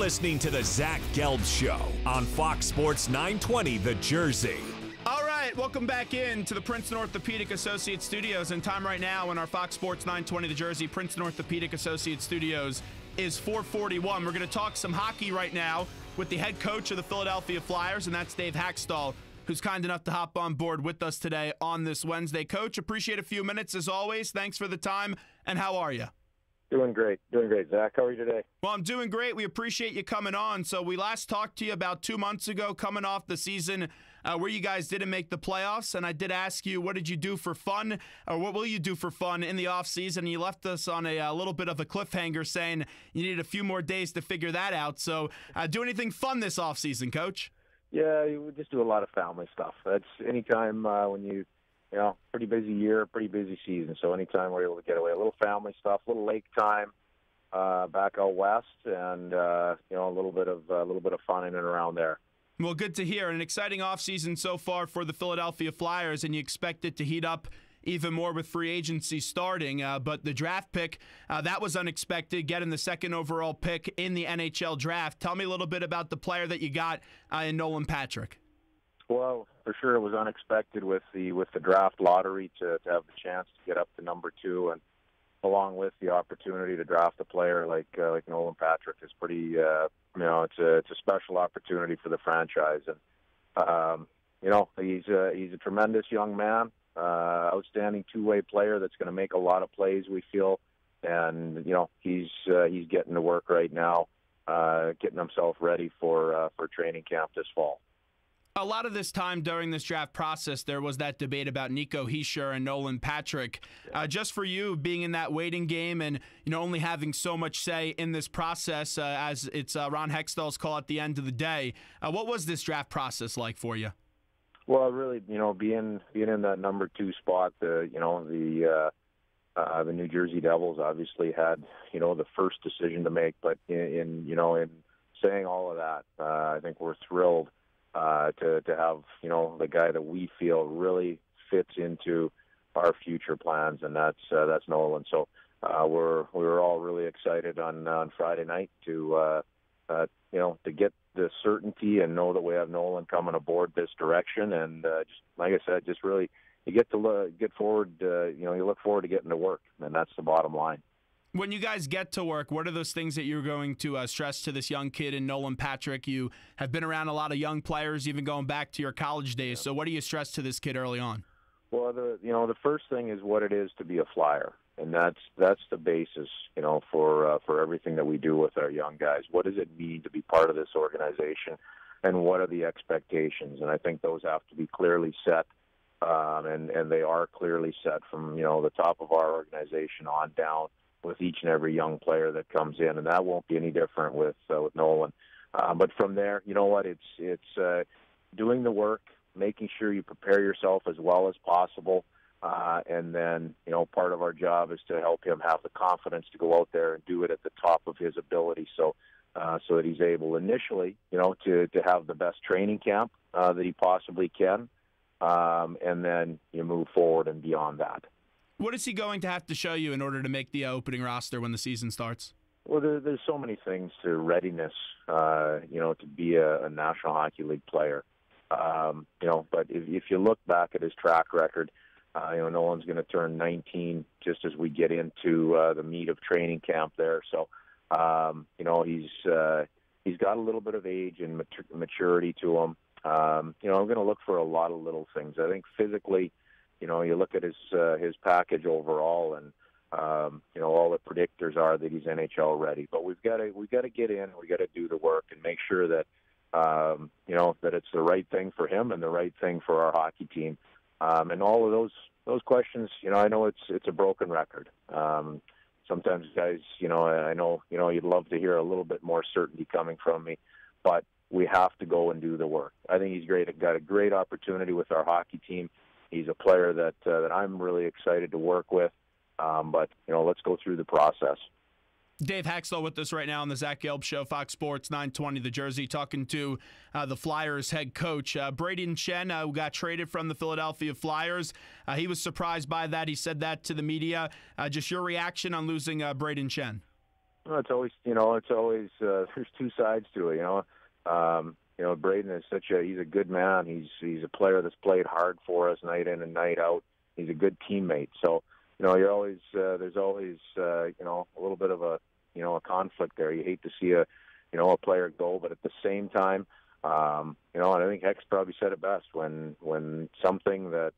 listening to the Zach Gelb Show on Fox Sports 920 The Jersey. All right, welcome back in to the Princeton Orthopedic Associates Studios. And time right now in our Fox Sports 920 The Jersey Princeton Orthopedic Associates Studios is 4:41. We're going to talk some hockey right now with the head coach of the Philadelphia Flyers, and that's Dave Hakstol, who's kind enough to hop on board with us today on this Wednesday. Coach, appreciate a few minutes as always. Thanks for the time, and how are you? Doing great, Zach. How are you today? Well, I'm doing great. We appreciate you coming on. So we last talked to you about 2 months ago, coming off the season where you guys didn't make the playoffs, and I did ask you, what did you do for fun, or what will you do for fun in the offseason? And you left us on a little bit of a cliffhanger saying you needed a few more days to figure that out. So do anything fun this offseason, Coach? Yeah, we just do a lot of family stuff. That's anytime when you pretty busy year, pretty busy season. So anytime we're able to get away, a little family stuff, a little lake time back out west, and a little bit of fun in and around there. Well, good to hear. An exciting offseason so far for the Philadelphia Flyers, and you expect it to heat up even more with free agency starting. But the draft pick, that was unexpected, getting the second overall pick in the NHL draft. Tell me a little bit about the player that you got in Nolan Patrick. Well, for sure, it was unexpected with the draft lottery to have the chance to get up to number 2, and along with the opportunity to draft a player like Nolan Patrick is pretty. It's a special opportunity for the franchise, and he's a tremendous young man, outstanding two-way player that's going to make a lot of plays, we feel, and he's getting to work right now, getting himself ready for training camp this fall. A lot of this time during this draft process, there was that debate about Nico Hischier and Nolan Patrick. Just for you, being in that waiting game and only having so much say in this process, as it's Ron Hextall's call at the end of the day, what was this draft process like for you? Well, really, being in that number 2 spot, the New Jersey Devils obviously had the first decision to make, but in saying all of that, I think we're thrilled to have the guy that we feel really fits into our future plans, and that's Nolan. So we were all really excited on Friday night to get the certainty and know that we have Nolan coming aboard this direction, and just like I said, just really you get to look forward to getting to work, and that's the bottom line. When you guys get to work, what are those things that you're going to stress to this young kid in Nolan Patrick? You have been around a lot of young players, even going back to your college days. So what do you stress to this kid early on? Well, the first thing is what it is to be a Flyer, and that's the basis, for everything that we do with our young guys. What does it mean to be part of this organization, and what are the expectations? And I think those have to be clearly set, and they are clearly set from the top of our organization on down, with each and every young player that comes in, and that won't be any different with Nolan. But from there, it's doing the work, making sure you prepare yourself as well as possible, and then part of our job is to help him have the confidence to go out there and do it at the top of his ability, so that he's able initially, to have the best training camp that he possibly can, and then you move forward and beyond that. What is he going to have to show you in order to make the opening roster when the season starts? Well, there's so many things to readiness, to be a National Hockey League player. But if you look back at his track record, Nolan's going to turn 19 just as we get into the meat of training camp there. So, he's got a little bit of age and maturity to him. I'm going to look for a lot of little things. I think physically, you look at his package overall, and all the predictors are that he's NHL ready. But we've got to get in, we got to do the work and make sure that that it's the right thing for him and the right thing for our hockey team. And all of those questions, I know it's a broken record. Sometimes guys, I know you'd love to hear a little bit more certainty coming from me, but we have to go and do the work. I think he's great. Got a great opportunity with our hockey team. He's a player that I'm really excited to work with, but let's go through the process. Dave Hakstol with us right now on the Zach Gelb Show, Fox Sports 920 The Jersey, talking to the Flyers head coach. Brayden Schenn, who got traded from the Philadelphia Flyers. He was surprised by that. He said that to the media. Just your reaction on losing Brayden Schenn. Well, it's always there's two sides to it. Brayden is he's a good man. He's a player that's played hard for us night in and night out. He's a good teammate. So, you're always there's always a little bit of a conflict there. You hate to see a player go, but at the same time, and I think Hex probably said it best when something that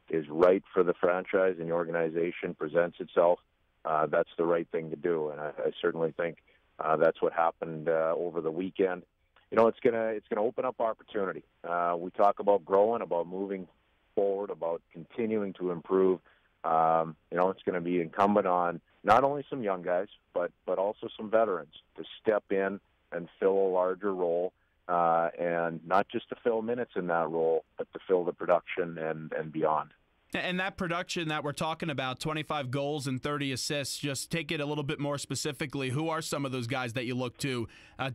is right for the franchise and the organization presents itself, that's the right thing to do. And I certainly think that's what happened over the weekend. It's gonna open up opportunity. We talk about growing, about moving forward, about continuing to improve. It's going to be incumbent on not only some young guys, but also some veterans to step in and fill a larger role, and not just to fill minutes in that role, but to fill the production and beyond. And that production that we're talking about, 25 goals and 30 assists, just take it a little bit more specifically. Who are some of those guys that you look to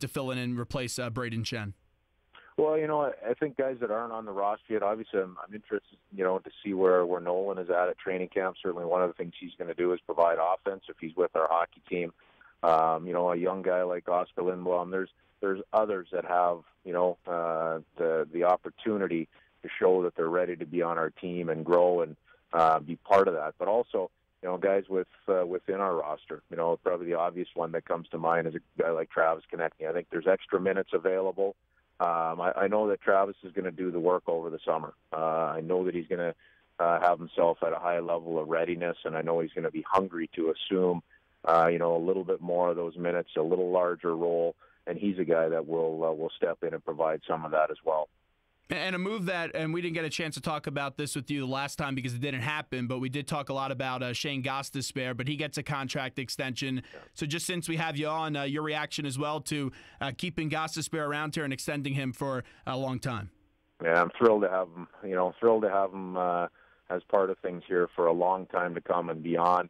fill in and replace Brayden Schenn? Well, I think guys that aren't on the roster yet, obviously I'm interested, to see where Nolan is at training camp. Certainly one of the things he's going to do is provide offense if he's with our hockey team. A young guy like Oscar Lindblom, there's others that have, the opportunity to show that they're ready to be on our team and grow and be part of that. But also, guys within our roster, probably the obvious one that comes to mind is a guy like Travis Konecny. I think there's extra minutes available. I know that Travis is going to do the work over the summer. I know that he's going to have himself at a high level of readiness, and I know he's going to be hungry to assume, a little bit more of those minutes, a little larger role, and he's a guy that will step in and provide some of that as well. And a move that, and we didn't get a chance to talk about this with you the last time because it didn't happen, but we did talk a lot about Shayne Gostisbehere, but he gets a contract extension. Yeah. So just since we have you on, your reaction as well to keeping Gostisbehere around here and extending him for a long time. Yeah, I'm thrilled to have him, as part of things here for a long time to come and beyond.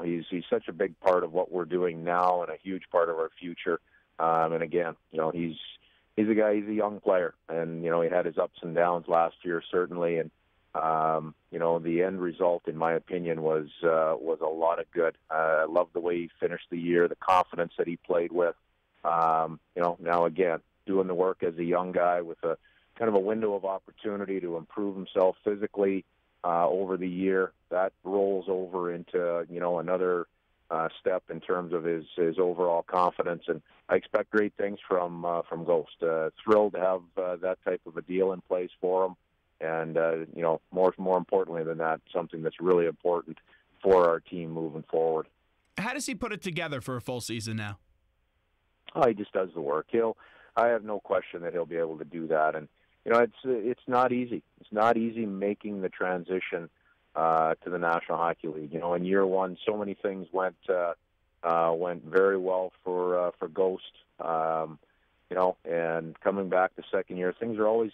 He's such a big part of what we're doing now and a huge part of our future. And again, he's a guy, he's a young player, and, he had his ups and downs last year, certainly. And, the end result, in my opinion, was a lot of good. I love the way he finished the year, the confidence that he played with. Now again, doing the work as a young guy with a kind of a window of opportunity to improve himself physically over the year, that rolls over into, another step in terms of his overall confidence, and I expect great things from Ghost. Thrilled to have that type of a deal in place for him, and more importantly than that, something that's really important for our team moving forward. How does he put it together for a full season now? Oh, he just does the work. I have no question that he'll be able to do that, and it's not easy. It's not easy making the transition to the National Hockey League. In year one, so many things went very well for Ghost. And coming back the second year, things are always,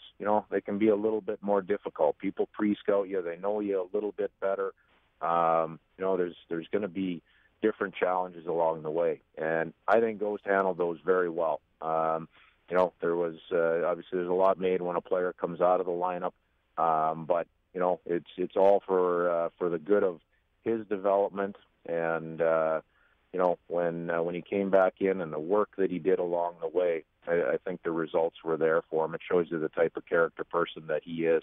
they can be a little bit more difficult. People pre-scout you; they know you a little bit better. There's going to be different challenges along the way, and I think Ghost handled those very well. There was obviously there's a lot made when a player comes out of the lineup, but it's all for the good of his development, and when he came back in and the work that he did along the way, I think the results were there for him. It shows you the type of character person that he is.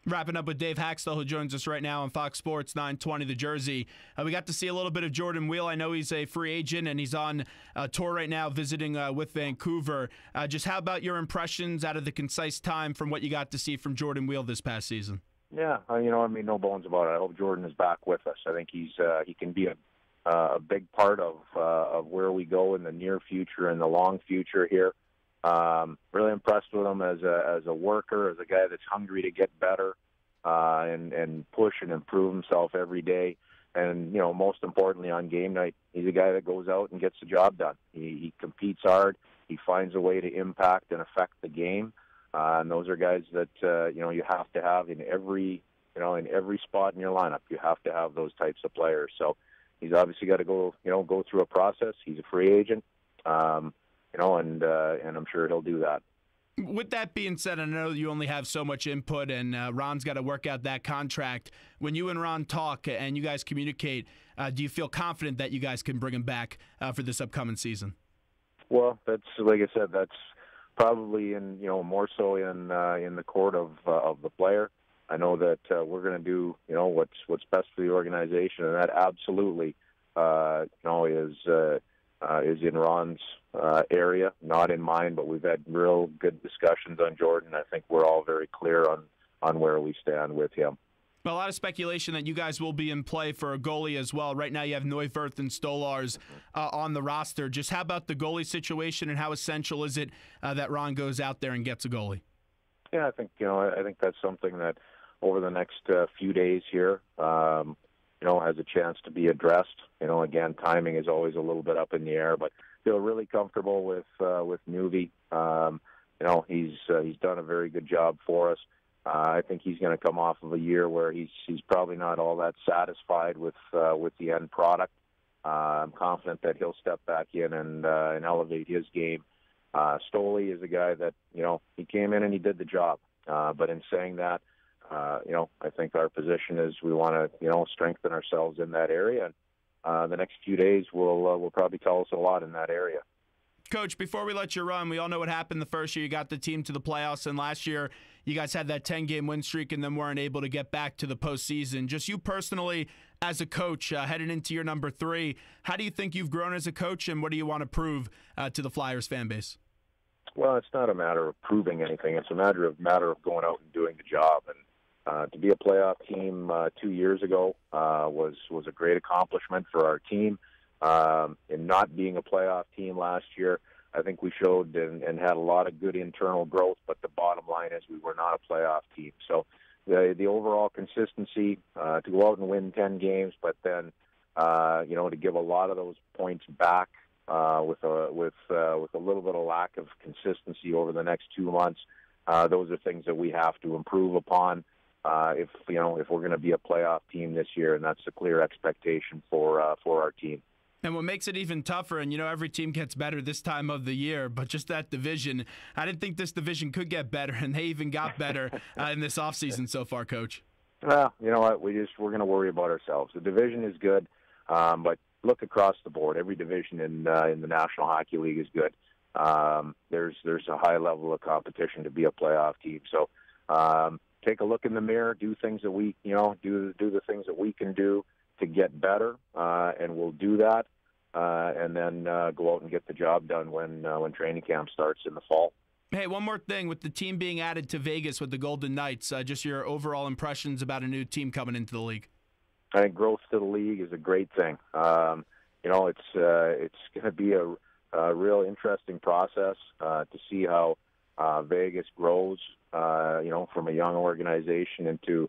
Wrapping up with Dave Hakstol, who joins us right now on Fox Sports 920 The Jersey. We got to see a little bit of Jordan Weal. I know he's a free agent, and he's on tour right now visiting with Vancouver. Just how about your impressions out of the concise time from what you got to see from Jordan Weal this past season? Yeah, no bones about it. I hope Jordan is back with us. I think he can be a big part of where we go in the near future and the long future here. Really impressed with him as a worker, as a guy that's hungry to get better and push and improve himself every day. And most importantly, on game night, he's a guy that goes out and gets the job done. He competes hard. He finds a way to impact and affect the game. And those are guys that you have to have in every spot in your lineup. You have to have those types of players. So he's obviously got to go through a process. He's a free agent, and I'm sure he'll do that. With that being said, I know you only have so much input, and Ron's got to work out that contract. When you and Ron talk and you guys communicate, do you feel confident that you guys can bring him back for this upcoming season? Well, that's like I said, that's probably more so in the court of the player. I know that we're going to do what's best for the organization, and that absolutely is in Ron's area, not in mine. But we've had real good discussions on Jordan. I think we're all very clear on where we stand with him. A lot of speculation that you guys will be in play for a goalie as well. Right now you have Neuwirth and Stolars on the roster. Just how about the goalie situation, and how essential is it that Ron goes out there and gets a goalie? Yeah, I think that's something that over the next few days here, has a chance to be addressed. Again, timing is always a little bit up in the air, but feel really comfortable with Nuvi. He's done a very good job for us. I think he's going to come off of a year where he's probably not all that satisfied with the end product. I'm confident that he'll step back in and elevate his game. Stoley is a guy that he came in and he did the job. But in saying that, I think our position is we want to strengthen ourselves in that area. And the next few days will probably tell us a lot in that area. Coach, before we let you run, we all know what happened the first year. You got the team to the playoffs, and last year you guys had that 10-game win streak and then weren't able to get back to the postseason. Just you personally as a coach heading into your number 3, how do you think you've grown as a coach, and what do you want to prove to the Flyers fan base? Well, it's not a matter of proving anything. It's a matter of going out and doing the job. And to be a playoff team 2 years ago was a great accomplishment for our team. In not being a playoff team last year, I think we showed and had a lot of good internal growth, but the bottom line is we were not a playoff team. So the overall consistency to go out and win 10 games, but then to give a lot of those points back with a little bit of lack of consistency over the next 2 months, those are things that we have to improve upon if we're going to be a playoff team this year, and that's a clear expectation for our team. And what makes it even tougher, and every team gets better this time of the year, but just that division, I didn't think this division could get better, and they even got better in this offseason so far, Coach. Well, you know what? We're going to worry about ourselves. The division is good, but look across the board. Every division in the National Hockey League is good. There's a high level of competition to be a playoff team. So take a look in the mirror, do things that we do the things that we can do to get better, and we'll do that, and then go out and get the job done when training camp starts in the fall. Hey, one more thing. With the team being added to Vegas with the Golden Knights, just your overall impressions about a new team coming into the league. I think growth to the league is a great thing. It's going to be a real interesting process to see how Vegas grows, from a young organization into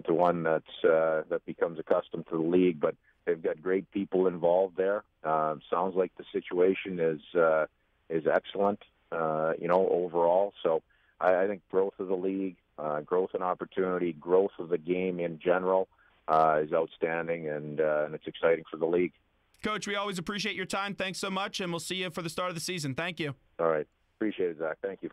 one that becomes accustomed to the league. But they've got great people involved there. Sounds like the situation is excellent, overall. So I think growth of the league, growth and opportunity, growth of the game in general is outstanding, and it's exciting for the league. Coach, we always appreciate your time. Thanks so much, and we'll see you for the start of the season. Thank you. All right. Appreciate it, Zach. Thank you.